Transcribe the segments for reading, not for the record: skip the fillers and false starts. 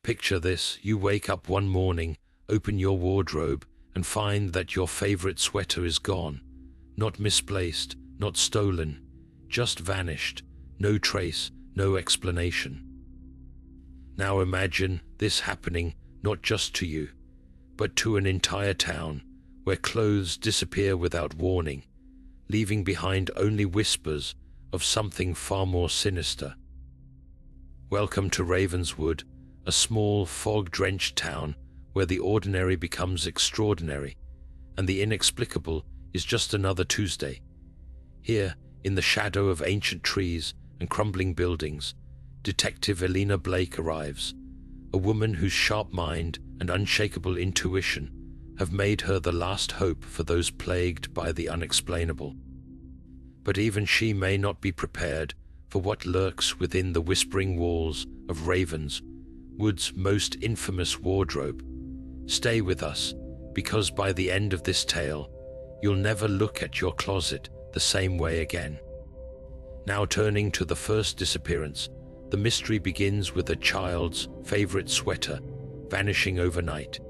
Picture this: you wake up one morning, open your wardrobe, and find that your favorite sweater is gone. Not misplaced, not stolen, just vanished. No trace, no explanation. Now imagine this happening not just to you, but to an entire town, where clothes disappear without warning, leaving behind only whispers of something far more sinister. Welcome to Ravenswood, a small, fog-drenched town where the ordinary becomes extraordinary, and the inexplicable is just another Tuesday. Here, in the shadow of ancient trees and crumbling buildings, Detective Eleanor Blake arrives, a woman whose sharp mind and unshakable intuition have made her the last hope for those plagued by the unexplainable. But even she may not be prepared for what lurks within the whispering walls of Ravenswood's most infamous wardrobe. Stay with us, because by the end of this tale, you'll never look at your closet the same way again. Now turning to the first disappearance, the mystery begins with a child's favorite sweater vanishing overnight.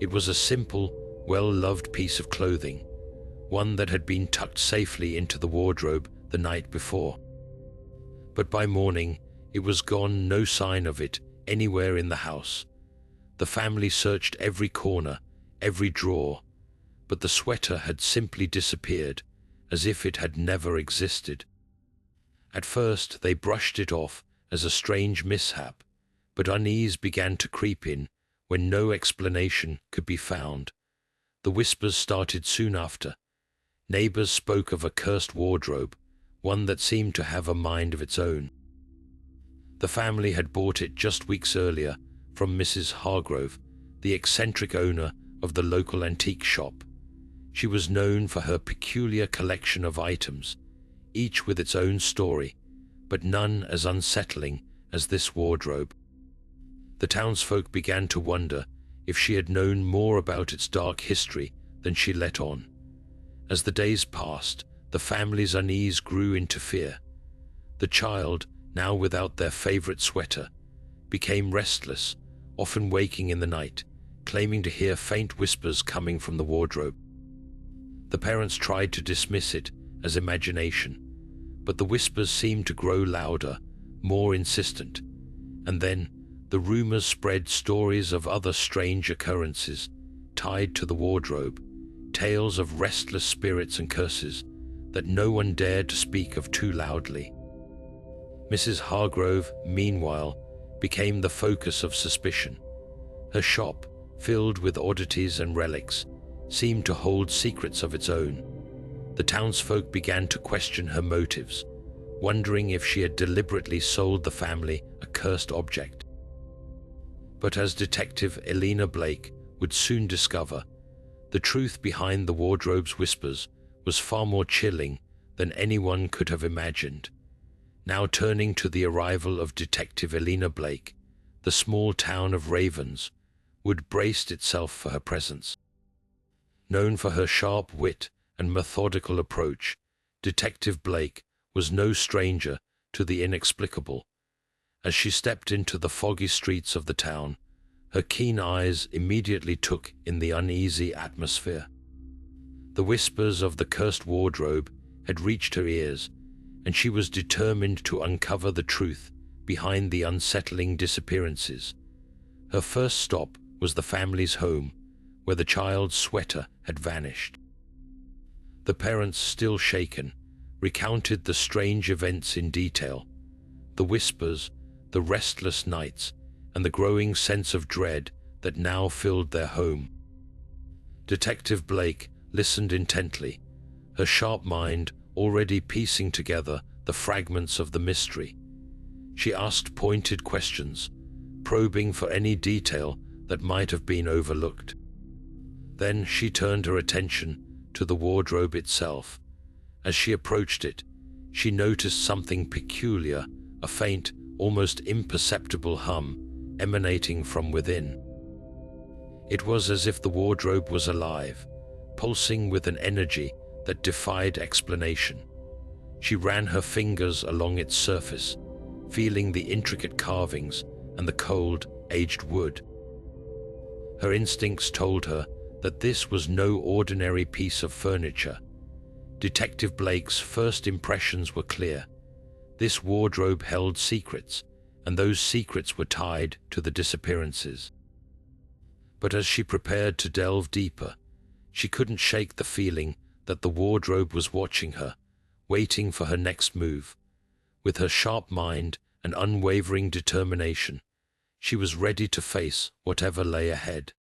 It was a simple, well-loved piece of clothing, one that had been tucked safely into the wardrobe the night before. But by morning, it was gone, no sign of it anywhere in the house. The family searched every corner, every drawer, but the sweater had simply disappeared, as if it had never existed. At first, they brushed it off as a strange mishap, but unease began to creep in when no explanation could be found. The whispers started soon after. Neighbors spoke of a cursed wardrobe, one that seemed to have a mind of its own. The family had bought it just weeks earlier from Mrs. Hargrove, the eccentric owner of the local antique shop. She was known for her peculiar collection of items, each with its own story, but none as unsettling as this wardrobe. The townsfolk began to wonder if she had known more about its dark history than she let on. As the days passed, the family's unease grew into fear. The child, now without their favorite sweater, became restless, often waking in the night, claiming to hear faint whispers coming from the wardrobe. The parents tried to dismiss it as imagination, but the whispers seemed to grow louder, more insistent, and then the rumors spread, stories of other strange occurrences tied to the wardrobe, tales of restless spirits and curses that no one dared to speak of too loudly. Mrs. Hargrove, meanwhile, became the focus of suspicion. Her shop, filled with oddities and relics, seemed to hold secrets of its own. The townsfolk began to question her motives, wondering if she had deliberately sold the family a cursed object. But as Detective Eleanor Blake would soon discover, the truth behind the wardrobe's whispers was far more chilling than anyone could have imagined. Now turning to the arrival of Detective Eleanor Blake, the small town of Ravenswood braced itself for her presence. Known for her sharp wit and methodical approach, Detective Blake was no stranger to the inexplicable. As she stepped into the foggy streets of the town, her keen eyes immediately took in the uneasy atmosphere. The whispers of the cursed wardrobe had reached her ears, and she was determined to uncover the truth behind the unsettling disappearances. Her first stop was the family's home, where the child's sweater had vanished. The parents, still shaken, recounted the strange events in detail. The whispers, the restless nights, and the growing sense of dread that now filled their home. Detective Blake listened intently, her sharp mind already piecing together the fragments of the mystery. She asked pointed questions, probing for any detail that might have been overlooked. Then she turned her attention to the wardrobe itself. As she approached it, she noticed something peculiar, a faint, almost imperceptible hum emanating from within. It was as if the wardrobe was alive, pulsing with an energy that defied explanation. She ran her fingers along its surface, feeling the intricate carvings and the cold, aged wood. Her instincts told her that this was no ordinary piece of furniture. Detective Blake's first impressions were clear. This wardrobe held secrets, and those secrets were tied to the disappearances. But as she prepared to delve deeper, she couldn't shake the feeling that the wardrobe was watching her, waiting for her next move. With her sharp mind and unwavering determination, she was ready to face whatever lay ahead.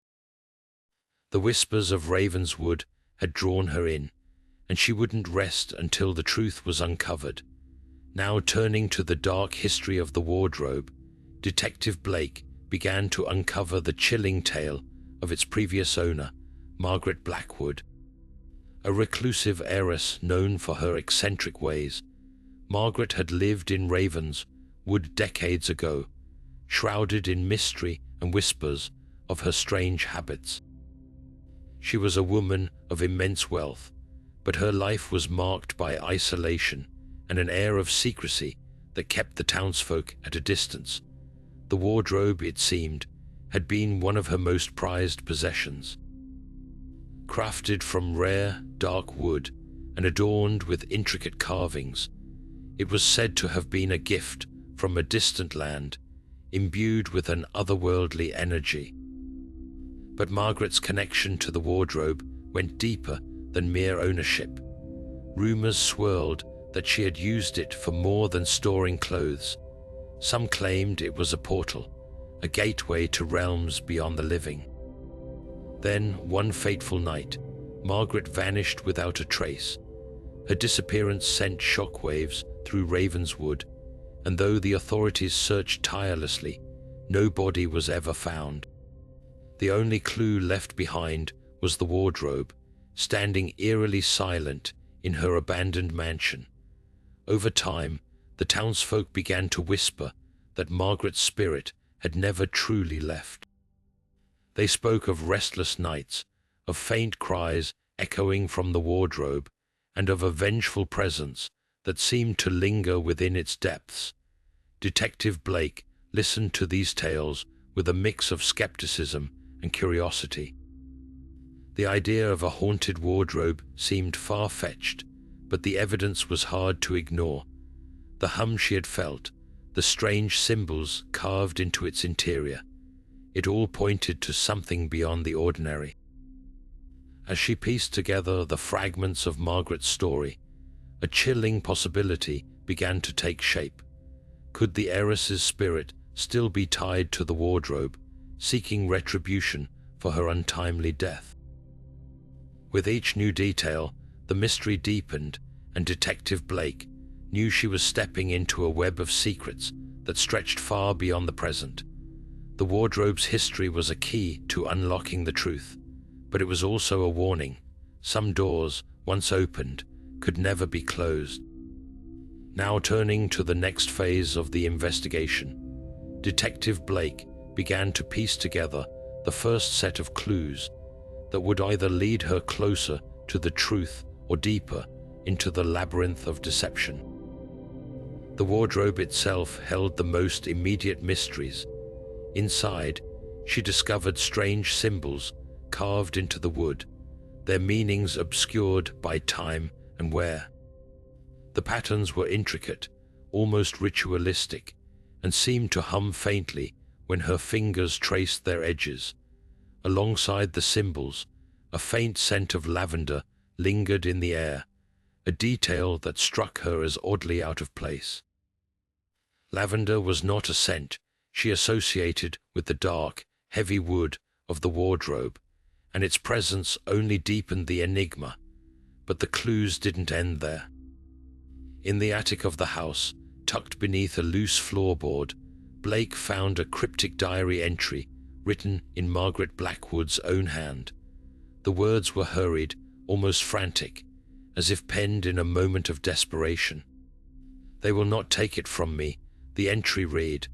The whispers of Ravenswood had drawn her in, and she wouldn't rest until the truth was uncovered. Now turning to the dark history of the wardrobe, Detective Blake began to uncover the chilling tale of its previous owner, Margaret Blackwood. A reclusive heiress known for her eccentric ways, Margaret had lived in Ravenswood decades ago, shrouded in mystery and whispers of her strange habits. She was a woman of immense wealth, but her life was marked by isolation and an air of secrecy that kept the townsfolk at a distance. The wardrobe, it seemed, had been one of her most prized possessions. Crafted from rare, dark wood and adorned with intricate carvings, it was said to have been a gift from a distant land, imbued with an otherworldly energy. But Margaret's connection to the wardrobe went deeper than mere ownership. Rumors swirled that she had used it for more than storing clothes. Some claimed it was a portal, a gateway to realms beyond the living. Then, one fateful night, Margaret vanished without a trace. Her disappearance sent shockwaves through Ravenswood, and though the authorities searched tirelessly, no body was ever found. The only clue left behind was the wardrobe, standing eerily silent in her abandoned mansion. Over time, the townsfolk began to whisper that Margaret's spirit had never truly left. They spoke of restless nights, of faint cries echoing from the wardrobe, and of a vengeful presence that seemed to linger within its depths. Detective Blake listened to these tales with a mix of skepticism and curiosity. The idea of a haunted wardrobe seemed far-fetched, but the evidence was hard to ignore. The hum she had felt, the strange symbols carved into its interior, it all pointed to something beyond the ordinary. As she pieced together the fragments of Margaret's story, a chilling possibility began to take shape. Could the heiress's spirit still be tied to the wardrobe, seeking retribution for her untimely death? With each new detail, the mystery deepened, and Detective Blake knew she was stepping into a web of secrets that stretched far beyond the present. The wardrobe's history was a key to unlocking the truth, but it was also a warning. Some doors, once opened, could never be closed. Now turning to the next phase of the investigation, Detective Blake began to piece together the first set of clues that would either lead her closer to the truth or deeper into the labyrinth of deception. The wardrobe itself held the most immediate mysteries. Inside, she discovered strange symbols carved into the wood, their meanings obscured by time and wear. The patterns were intricate, almost ritualistic, and seemed to hum faintly when her fingers traced their edges. Alongside the symbols, a faint scent of lavender lingered in the air, a detail that struck her as oddly out of place. Lavender was not a scent she associated with the dark, heavy wood of the wardrobe, and its presence only deepened the enigma. But the clues didn't end there. In the attic of the house, tucked beneath a loose floorboard, Blake found a cryptic diary entry written in Margaret Blackwood's own hand. The words were hurried, almost frantic, as if penned in a moment of desperation. "They will not take it from me," the entry read.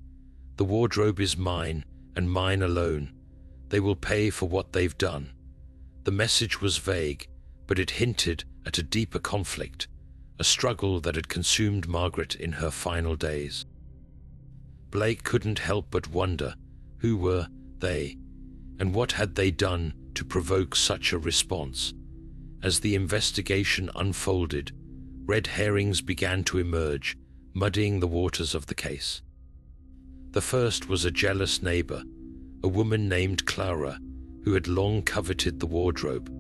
"The wardrobe is mine, and mine alone. They will pay for what they've done." The message was vague, but it hinted at a deeper conflict, a struggle that had consumed Margaret in her final days. Blake couldn't help but wonder Who were they, and what had they done to provoke such a response? As the investigation unfolded, red herrings began to emerge, muddying the waters of the case. The first was a jealous neighbor, a woman named Clara, who had long coveted the wardrobe.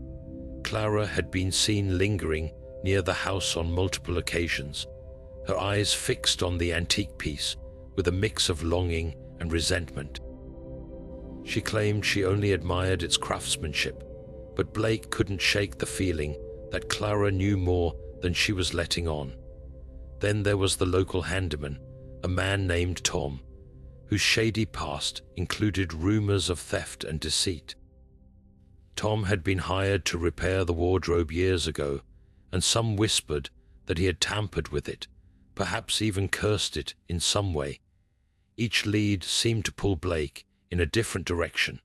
Clara had been seen lingering near the house on multiple occasions, her eyes fixed on the antique piece with a mix of longing and resentment. She claimed she only admired its craftsmanship, but Blake couldn't shake the feeling that Clara knew more than she was letting on. Then there was the local handyman, a man named Tom, whose shady past included rumors of theft and deceit. Tom had been hired to repair the wardrobe years ago, and some whispered that he had tampered with it, perhaps even cursed it in some way. Each lead seemed to pull Blake in a different direction,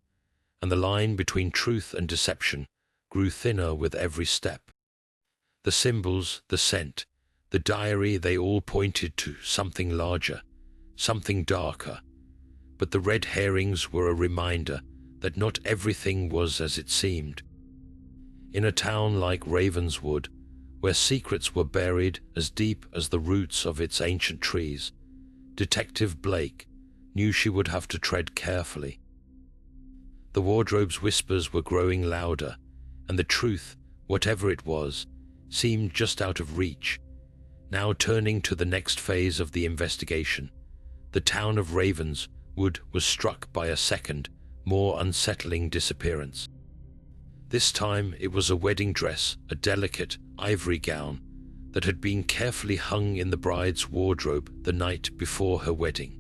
and the line between truth and deception grew thinner with every step. The symbols, the scent, the diary, they all pointed to something larger, something darker. But the red herrings were a reminder that not everything was as it seemed. In a town like Ravenswood, where secrets were buried as deep as the roots of its ancient trees, Detective Blake knew she would have to tread carefully. The wardrobe's whispers were growing louder, and the truth, whatever it was, seemed just out of reach. Now turning to the next phase of the investigation, the town of Ravenswood was struck by a second, more unsettling disappearance. This time it was a wedding dress, a delicate ivory gown that had been carefully hung in the bride's wardrobe the night before her wedding.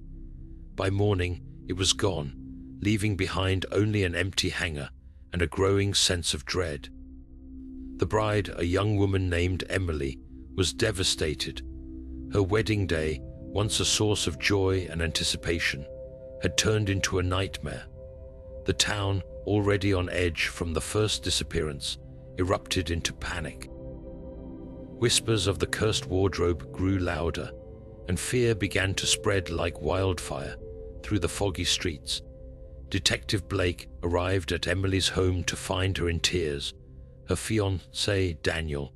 By morning, it was gone, leaving behind only an empty hanger and a growing sense of dread. The bride, a young woman named Emily, was devastated. Her wedding day, once a source of joy and anticipation, had turned into a nightmare. The town, already on edge from the first disappearance, erupted into panic. Whispers of the cursed wardrobe grew louder, and fear began to spread like wildfire through the foggy streets. Detective Blake arrived at Emily's home to find her in tears, her fiancé, Daniel,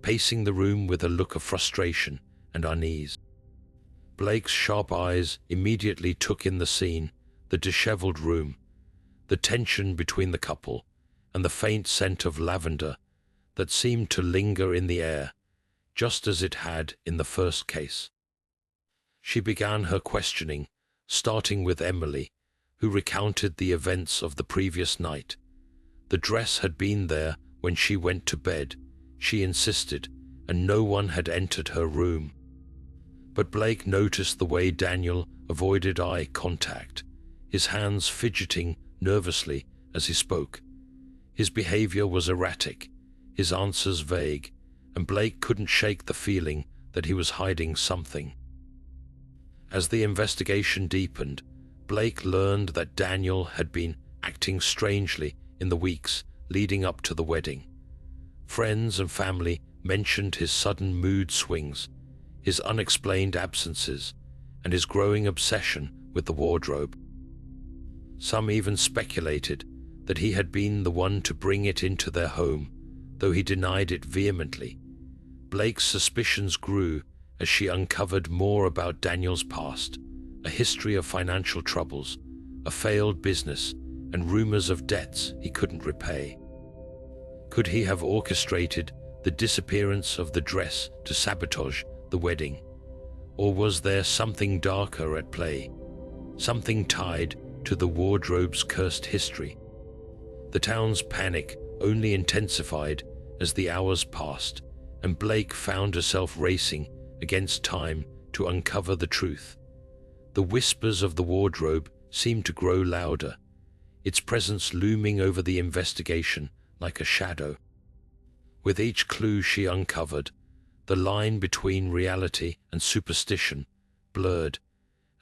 pacing the room with a look of frustration and unease. Blake's sharp eyes immediately took in the scene, the disheveled room, the tension between the couple, and the faint scent of lavender that seemed to linger in the air, just as it had in the first case. She began her questioning, starting with Emily, who recounted the events of the previous night. The dress had been there when she went to bed, she insisted, and no one had entered her room. But Blake noticed the way Daniel avoided eye contact, his hands fidgeting nervously as he spoke. His behavior was erratic, his answers vague, and Blake couldn't shake the feeling that he was hiding something. As the investigation deepened, Blake learned that Daniel had been acting strangely in the weeks leading up to the wedding. Friends and family mentioned his sudden mood swings, his unexplained absences, and his growing obsession with the wardrobe. Some even speculated that he had been the one to bring it into their home, though he denied it vehemently. Blake's suspicions grew as she uncovered more about Daniel's past, a history of financial troubles, a failed business, and rumors of debts he couldn't repay. Could he have orchestrated the disappearance of the dress to sabotage the wedding? Or was there something darker at play, something tied to the wardrobe's cursed history? The town's panic only intensified as the hours passed, and Blake found herself racing against time to uncover the truth. The whispers of the wardrobe seemed to grow louder, its presence looming over the investigation like a shadow. With each clue she uncovered, the line between reality and superstition blurred,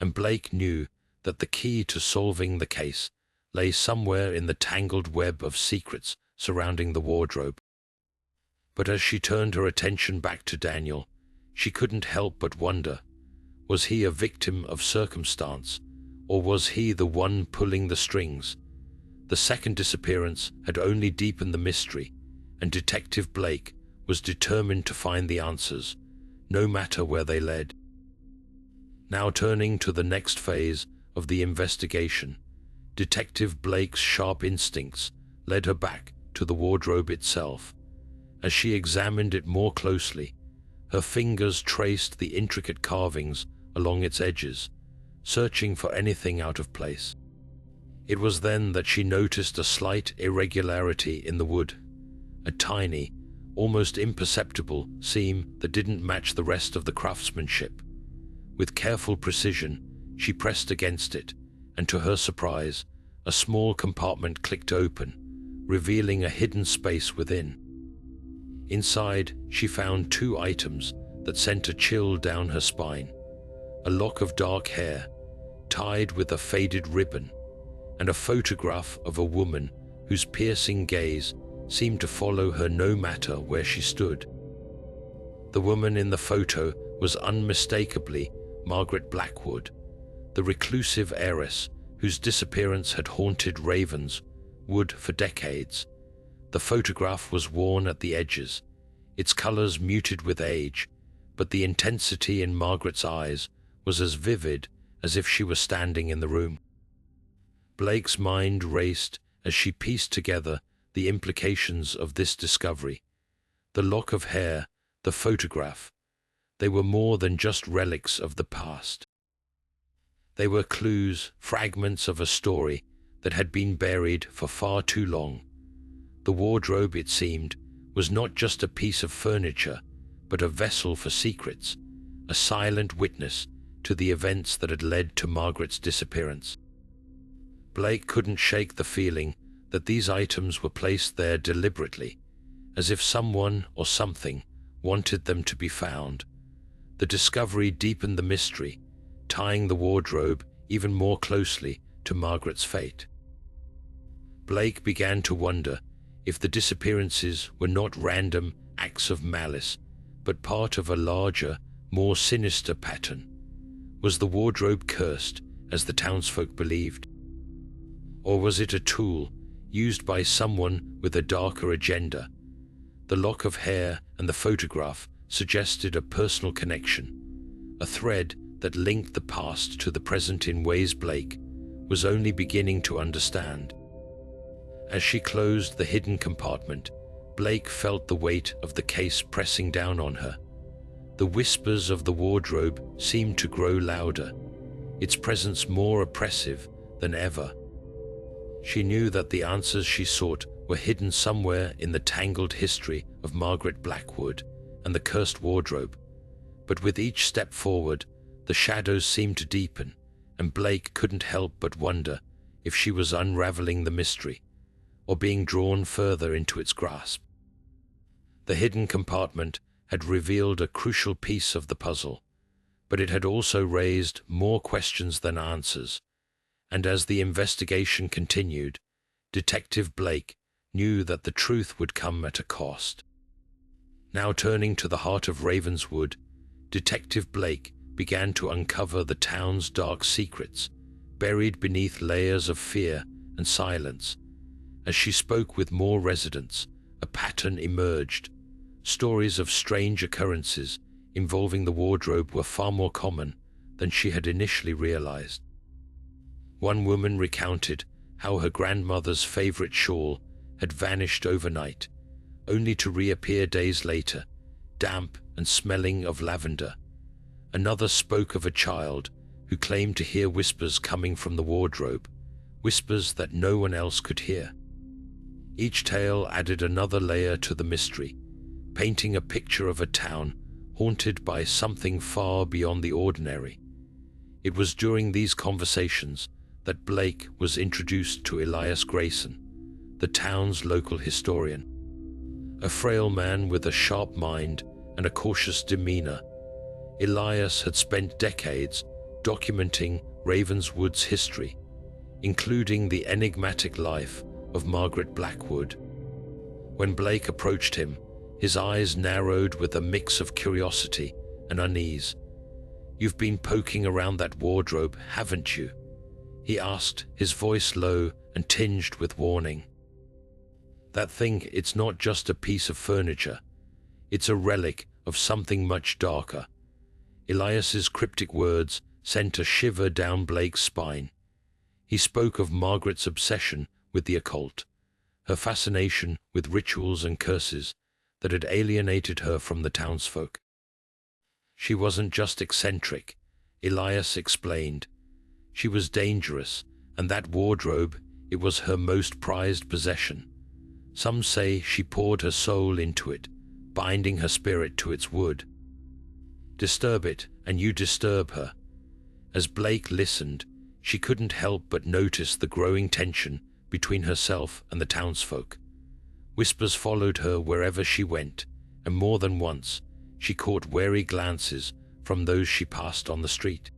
and Blake knew that the key to solving the case lay somewhere in the tangled web of secrets surrounding the wardrobe. But as she turned her attention back to Daniel, she couldn't help but wonder, was he a victim of circumstance, Or was he the one pulling the strings? The second disappearance had only deepened the mystery, and Detective Blake was determined to find the answers, no matter where they led. Now turning to the next phase of the investigation, Detective Blake's sharp instincts led her back to the wardrobe itself. As she examined it more closely, her fingers traced the intricate carvings along its edges, searching for anything out of place. It was then that she noticed a slight irregularity in the wood, a tiny, almost imperceptible seam that didn't match the rest of the craftsmanship. With careful precision, she pressed against it, and to her surprise, a small compartment clicked open, revealing a hidden space within. Inside, she found two items that sent a chill down her spine: a lock of dark hair, tied with a faded ribbon, and a photograph of a woman whose piercing gaze seemed to follow her no matter where she stood. The woman in the photo was unmistakably Margaret Blackwood, the reclusive heiress whose disappearance had haunted Ravenswood for decades. The photograph was worn at the edges, its colors muted with age, but the intensity in Margaret's eyes was as vivid as if she were standing in the room. Blake's mind raced as she pieced together the implications of this discovery. The lock of hair, the photograph, they were more than just relics of the past. They were clues, fragments of a story that had been buried for far too long. The wardrobe, it seemed, was not just a piece of furniture, but a vessel for secrets, a silent witness to the events that had led to Margaret's disappearance. Blake couldn't shake the feeling that these items were placed there deliberately, as if someone or something wanted them to be found. The discovery deepened the mystery, tying the wardrobe even more closely to Margaret's fate. Blake began to wonder if the disappearances were not random acts of malice, but part of a larger, more sinister pattern. Was the wardrobe cursed, as the townsfolk believed? Or was it a tool used by someone with a darker agenda? The lock of hair and the photograph suggested a personal connection, a thread that linked the past to the present in ways Blake was only beginning to understand. As she closed the hidden compartment, Blake felt the weight of the case pressing down on her. The whispers of the wardrobe seemed to grow louder, its presence more oppressive than ever. She knew that the answers she sought were hidden somewhere in the tangled history of Margaret Blackwood and the cursed wardrobe. But with each step forward, the shadows seemed to deepen, and Blake couldn't help but wonder if she was unraveling the mystery or being drawn further into its grasp. The hidden compartment had revealed a crucial piece of the puzzle, but it had also raised more questions than answers. And as the investigation continued, Detective Blake knew that the truth would come at a cost. Now turning to the heart of Ravenswood, Detective Blake began to uncover the town's dark secrets, buried beneath layers of fear and silence. As she spoke with more residents, a pattern emerged. Stories of strange occurrences involving the wardrobe were far more common than she had initially realized. One woman recounted how her grandmother's favorite shawl had vanished overnight, only to reappear days later, damp and smelling of lavender. Another spoke of a child who claimed to hear whispers coming from the wardrobe, whispers that no one else could hear. Each tale added another layer to the mystery, painting a picture of a town haunted by something far beyond the ordinary. It was during these conversations that Blake was introduced to Elias Grayson, the town's local historian. A frail man with a sharp mind and a cautious demeanor, Elias had spent decades documenting Ravenswood's history, including the enigmatic life of Margaret Blackwood. When Blake approached him, his eyes narrowed with a mix of curiosity and unease. "You've been poking around that wardrobe, haven't you?" he asked, his voice low and tinged with warning. That thing, it's not just a piece of furniture. It's a relic of something much darker. Elias's cryptic words sent a shiver down Blake's spine. He spoke of Margaret's obsession with the occult, her fascination with rituals and curses that had alienated her from the townsfolk. She wasn't just eccentric, Elias explained. She was dangerous, and that wardrobe, it was her most prized possession. Some say she poured her soul into it, binding her spirit to its wood. Disturb it, and you disturb her. As Blake listened, she couldn't help but notice the growing tension between herself and the townsfolk. Whispers followed her wherever she went, and more than once she caught wary glances from those she passed on the street.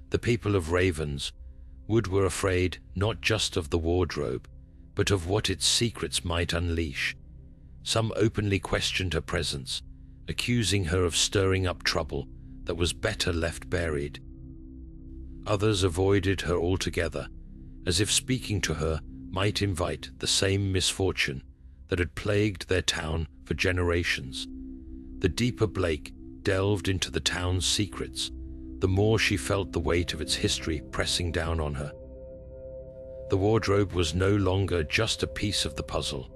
The people of Ravenswood were afraid not just of the wardrobe, but of what its secrets might unleash. Some openly questioned her presence, accusing her of stirring up trouble that was better left buried. Others avoided her altogether, as if speaking to her might invite the same misfortune that had plagued their town for generations. The deeper Blake delved into the town's secrets, the more she felt the weight of its history pressing down on her. The wardrobe was no longer just a piece of the puzzle.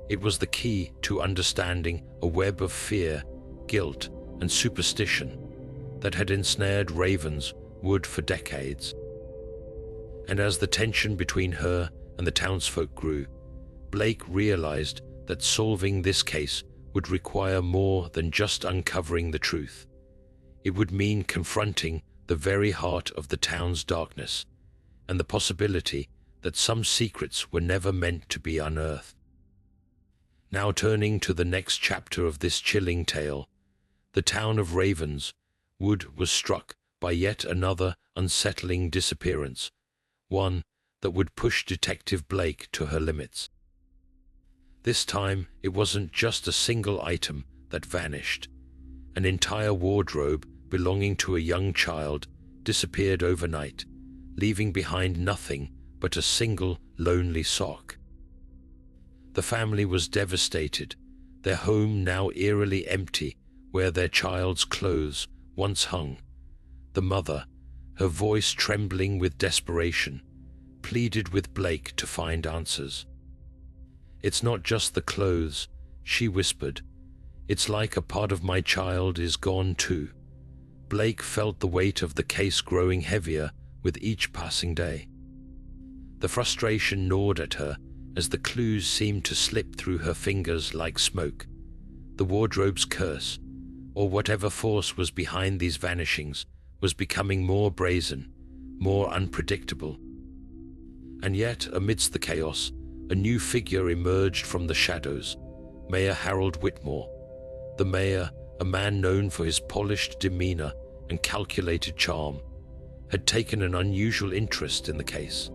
It was the key to understanding a web of fear, guilt, and superstition that had ensnared Ravenswood for decades. And as the tension between her and the townsfolk grew, Blake realized that solving this case would require more than just uncovering the truth. It would mean confronting the very heart of the town's darkness and the possibility that some secrets were never meant to be unearthed. Now turning to the next chapter of this chilling tale, the town of Ravenswood was struck by yet another unsettling disappearance, one that would push Detective Blake to her limits. This time, it wasn't just a single item that vanished. An entire wardrobe belonging to a young child disappeared overnight, leaving behind nothing but a single lonely sock. The family was devastated, their home now eerily empty where their child's clothes once hung. The mother, her voice trembling with desperation, pleaded with Blake to find answers. "It's not just the clothes," she whispered. "It's like a part of my child is gone too." Blake felt the weight of the case growing heavier with each passing day. The frustration gnawed at her as the clues seemed to slip through her fingers like smoke. The wardrobe's curse, or whatever force was behind these vanishings, was becoming more brazen, more unpredictable. And yet, amidst the chaos, a new figure emerged from the shadows, Mayor Harold Whitmore. The mayor, a man known for his polished demeanor and calculated charm, had taken an unusual interest in the case.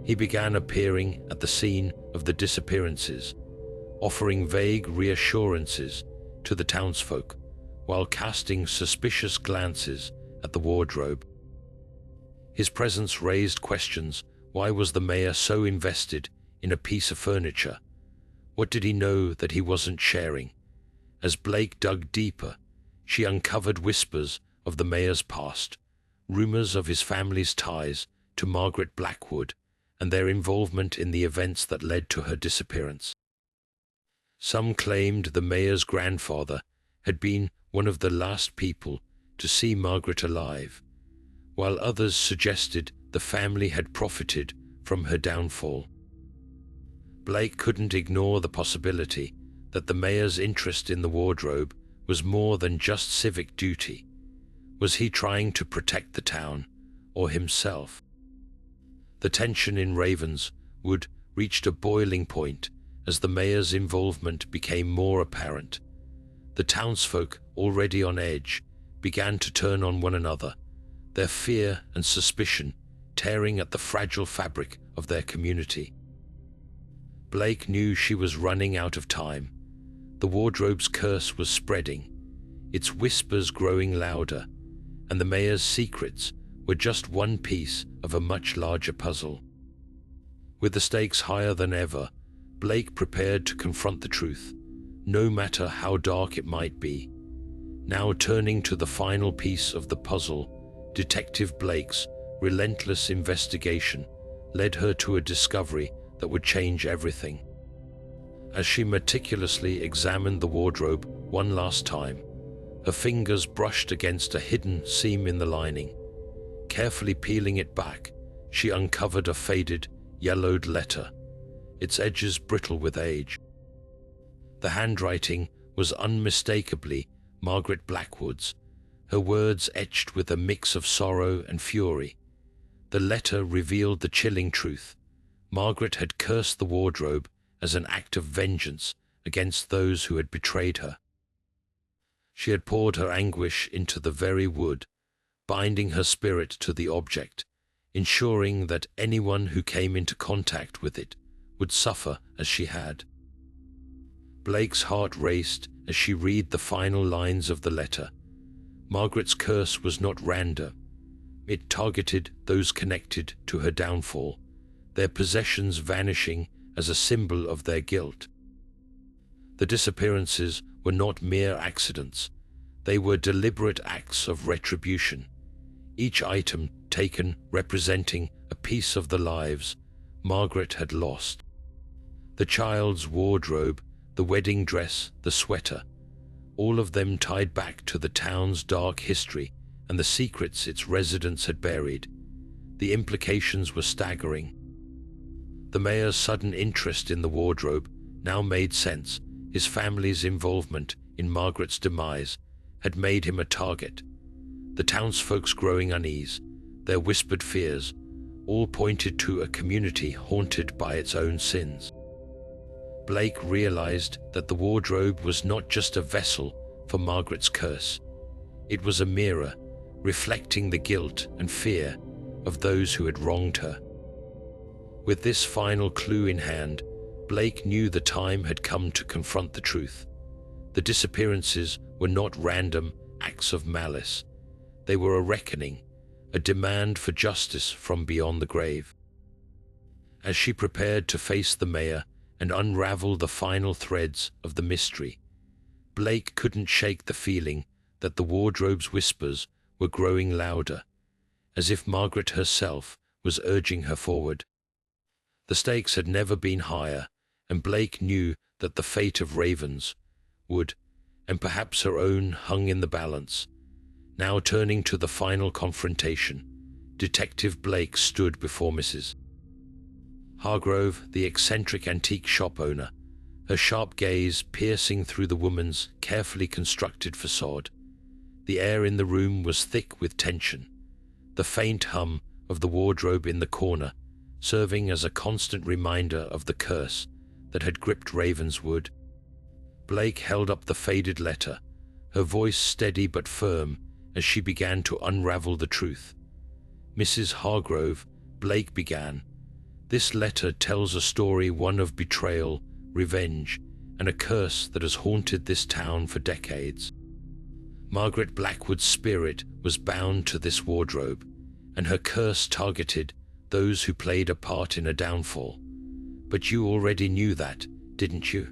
He began appearing at the scene of the disappearances, offering vague reassurances to the townsfolk while casting suspicious glances at the wardrobe. His presence raised questions. Why was the mayor so invested in a piece of furniture? What did he know that he wasn't sharing? As Blake dug deeper, she uncovered whispers of the mayor's past, rumors of his family's ties to Margaret Blackwood and their involvement in the events that led to her disappearance. Some claimed the mayor's grandfather had been one of the last people to see Margaret alive, while others suggested the family had profited from her downfall. Blake couldn't ignore the possibility that the mayor's interest in the wardrobe was more than just civic duty. Was he trying to protect the town, or himself? The tension in Ravenswood reached a boiling point as the mayor's involvement became more apparent. The townsfolk, already on edge, began to turn on one another, their fear and suspicion tearing at the fragile fabric of their community. Blake knew she was running out of time. The wardrobe's curse was spreading, its whispers growing louder, and the mayor's secrets were just one piece of a much larger puzzle. With the stakes higher than ever, Blake prepared to confront the truth, no matter how dark it might be. Now turning to the final piece of the puzzle, Detective Blake's relentless investigation led her to a discovery that would change everything. As she meticulously examined the wardrobe one last time, her fingers brushed against a hidden seam in the lining. Carefully peeling it back, she uncovered a faded, yellowed letter, its edges brittle with age. The handwriting was unmistakably Margaret Blackwood's, her words etched with a mix of sorrow and fury. The letter revealed the chilling truth. Margaret had cursed the wardrobe as an act of vengeance against those who had betrayed her. She had poured her anguish into the very wood, binding her spirit to the object, ensuring that anyone who came into contact with it would suffer as she had. Blake's heart raced as she read the final lines of the letter. Margaret's curse was not random. It targeted those connected to her downfall, their possessions vanishing as a symbol of their guilt. The disappearances were not mere accidents. They were deliberate acts of retribution, each item taken representing a piece of the lives Margaret had lost. The child's wardrobe, the wedding dress, the sweater, all of them tied back to the town's dark history and the secrets its residents had buried. The implications were staggering. The mayor's sudden interest in the wardrobe now made sense. His family's involvement in Margaret's demise had made him a target. The townsfolk's growing unease, their whispered fears, all pointed to a community haunted by its own sins. Blake realized that the wardrobe was not just a vessel for Margaret's curse. It was a mirror, reflecting the guilt and fear of those who had wronged her. With this final clue in hand, Blake knew the time had come to confront the truth. The disappearances were not random acts of malice. They were a reckoning, a demand for justice from beyond the grave. As she prepared to face the mayor and unravel the final threads of the mystery, Blake couldn't shake the feeling that the wardrobe's whispers were growing louder, as if Margaret herself was urging her forward. The stakes had never been higher, and Blake knew that the fate of Ravenswood, and perhaps her own, hung in the balance. Now turning to the final confrontation, Detective Blake stood before Mrs. Hargrove, the eccentric antique shop owner, her sharp gaze piercing through the woman's carefully constructed facade. The air in the room was thick with tension, the faint hum of the wardrobe in the corner serving as a constant reminder of the curse that had gripped Ravenswood. Blake held up the faded letter, her voice steady but firm as she began to unravel the truth. "Mrs. Hargrove," Blake began, "this letter tells a story, one of betrayal, revenge, and a curse that has haunted this town for decades. Margaret Blackwood's spirit was bound to this wardrobe, and her curse targeted those who played a part in her downfall. But you already knew that, didn't you?"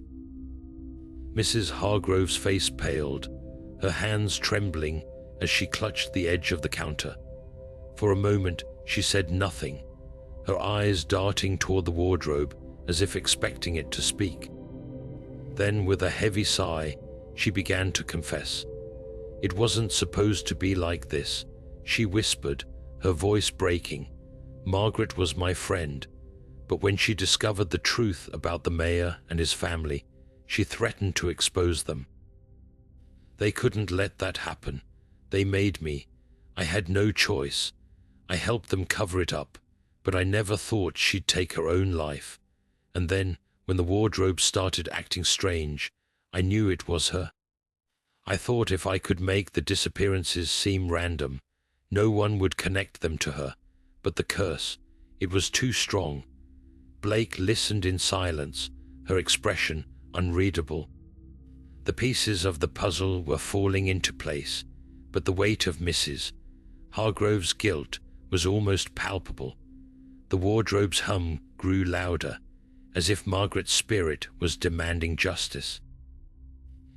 Mrs. Hargrove's face paled, her hands trembling as she clutched the edge of the counter. For a moment, she said nothing, her eyes darting toward the wardrobe as if expecting it to speak. Then, with a heavy sigh, she began to confess. "It wasn't supposed to be like this," she whispered, her voice breaking. "Margaret was my friend, but when she discovered the truth about the mayor and his family, she threatened to expose them. They couldn't let that happen. They made me. I had no choice. I helped them cover it up, but I never thought she'd take her own life. And then, when the wardrobe started acting strange, I knew it was her. I thought if I could make the disappearances seem random, no one would connect them to her. But the curse, it was too strong." Blake listened in silence, her expression unreadable. The pieces of the puzzle were falling into place, but the weight of Mrs. Hargrove's guilt was almost palpable. The wardrobe's hum grew louder, as if Margaret's spirit was demanding justice.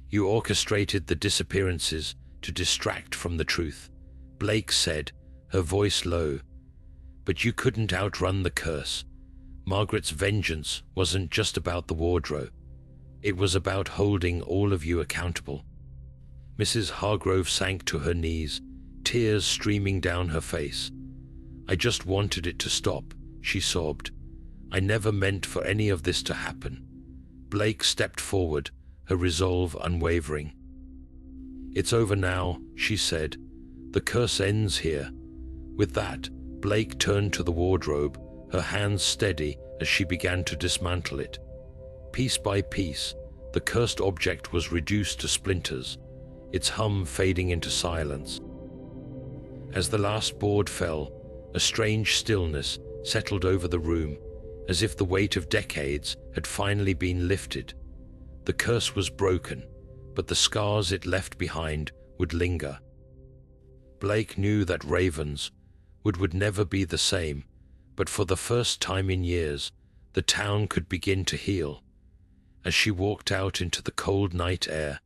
"You orchestrated the disappearances to distract from the truth," Blake said, her voice low. "But you couldn't outrun the curse. Margaret's vengeance wasn't just about the wardrobe. It was about holding all of you accountable." Mrs. Hargrove sank to her knees, tears streaming down her face. "I just wanted it to stop," she sobbed. "I never meant for any of this to happen." Blake stepped forward, her resolve unwavering. "It's over now," she said. "The curse ends here." With that, Blake turned to the wardrobe, her hands steady as she began to dismantle it. Piece by piece, the cursed object was reduced to splinters, its hum fading into silence. As the last board fell, a strange stillness settled over the room, as if the weight of decades had finally been lifted. The curse was broken, but the scars it left behind would linger. Blake knew that Ravenswood would never be the same, but for the first time in years, the town could begin to heal. As she walked out into the cold night air,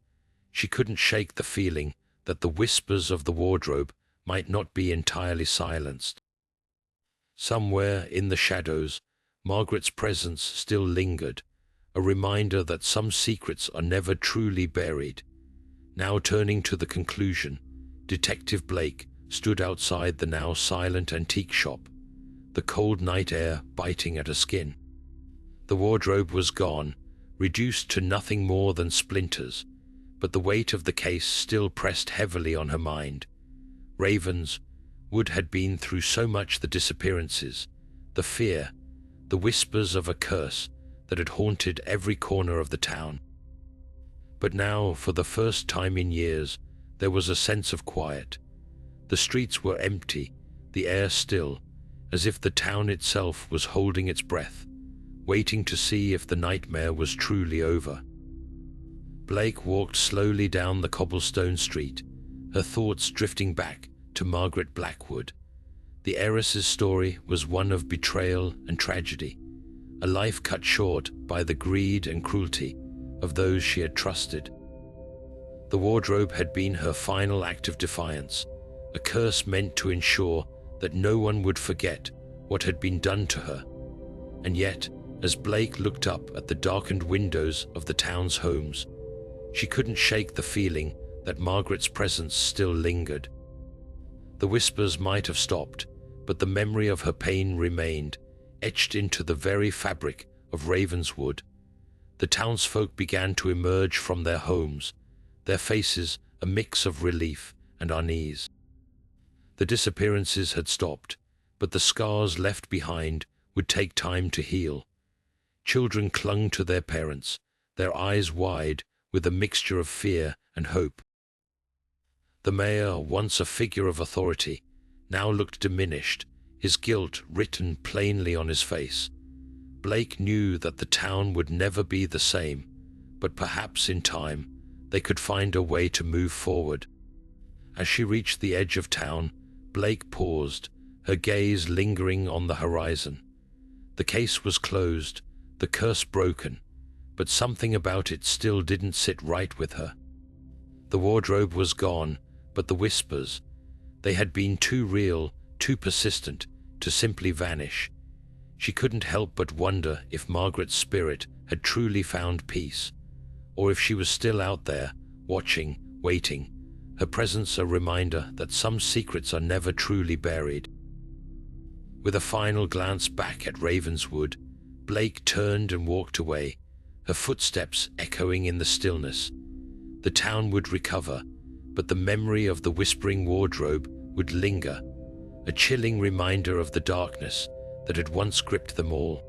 she couldn't shake the feeling that the whispers of the wardrobe might not be entirely silenced. Somewhere in the shadows, Margaret's presence still lingered, a reminder that some secrets are never truly buried. Now turning to the conclusion, Detective Blake stood outside the now silent antique shop, the cold night air biting at her skin. The wardrobe was gone, reduced to nothing more than splinters, but the weight of the case still pressed heavily on her mind. Ravenswood had been through so much: the disappearances, the fear, the whispers of a curse that had haunted every corner of the town. But now, for the first time in years, there was a sense of quiet. The streets were empty, the air still, as if the town itself was holding its breath, waiting to see if the nightmare was truly over. Blake walked slowly down the cobblestone street, her thoughts drifting back to Margaret Blackwood. The heiress's story was one of betrayal and tragedy, a life cut short by the greed and cruelty of those she had trusted. The wardrobe had been her final act of defiance, a curse meant to ensure that no one would forget what had been done to her. And yet, as Blake looked up at the darkened windows of the town's homes, she couldn't shake the feeling that Margaret's presence still lingered. The whispers might have stopped, but the memory of her pain remained, etched into the very fabric of Ravenswood. The townsfolk began to emerge from their homes, their faces a mix of relief and unease. The disappearances had stopped, but the scars left behind would take time to heal. Children clung to their parents, their eyes wide with a mixture of fear and hope. The mayor, once a figure of authority, now looked diminished, his guilt written plainly on his face. Blake knew that the town would never be the same, but perhaps in time they could find a way to move forward. As she reached the edge of town, Blake paused, her gaze lingering on the horizon. The case was closed, the curse broken, but something about it still didn't sit right with her. The wardrobe was gone, but the whispers, they had been too real, too persistent, to simply vanish. She couldn't help but wonder if Margaret's spirit had truly found peace, or if she was still out there, watching, waiting, her presence a reminder that some secrets are never truly buried. With a final glance back at Ravenswood, Blake turned and walked away, her footsteps echoing in the stillness. The town would recover, but the memory of the whispering wardrobe would linger, a chilling reminder of the darkness that had once gripped them all.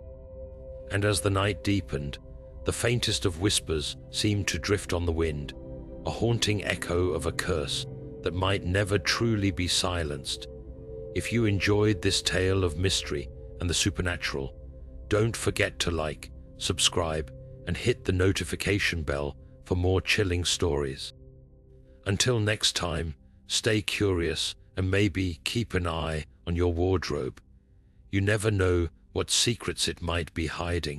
And as the night deepened, the faintest of whispers seemed to drift on the wind, a haunting echo of a curse that might never truly be silenced. If you enjoyed this tale of mystery and the supernatural, don't forget to like, subscribe, and hit the notification bell for more chilling stories. Until next time, stay curious and maybe keep an eye on your wardrobe. You never know what secrets it might be hiding.